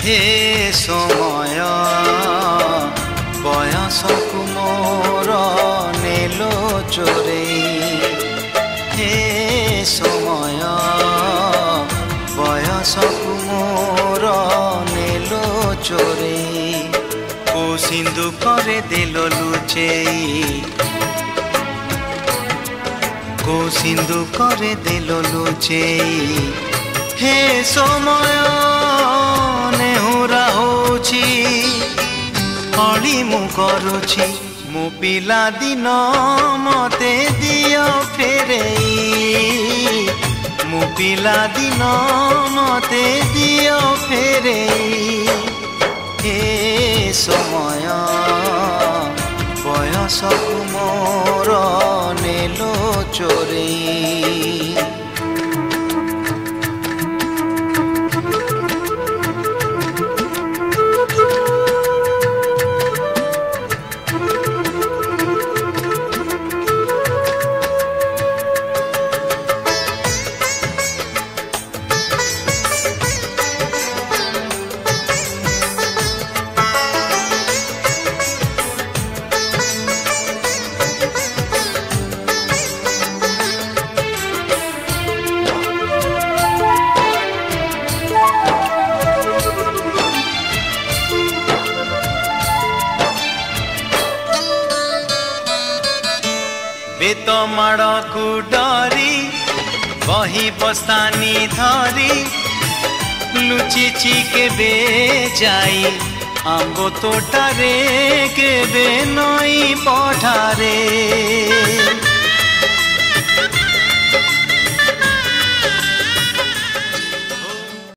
हे समय बयसकु मोर नेलो चोरेई हे समय बयसकु मोर नेलो चोरेई को सिंधु करे देलो लुचेई को सिंधु करे देलो लुचेई हे समय नेहुरा होची अली मु करुची मु पिला दिन मते दियो फेरेई मु पिला दिन मते दियो फेरेई हे समय बयसकु मोर नेलो चोरेई बेत माड़कू डरी बही बस्तानी धरी लुचिची केबे जाई आंबो तोटारे केबे नई पठारे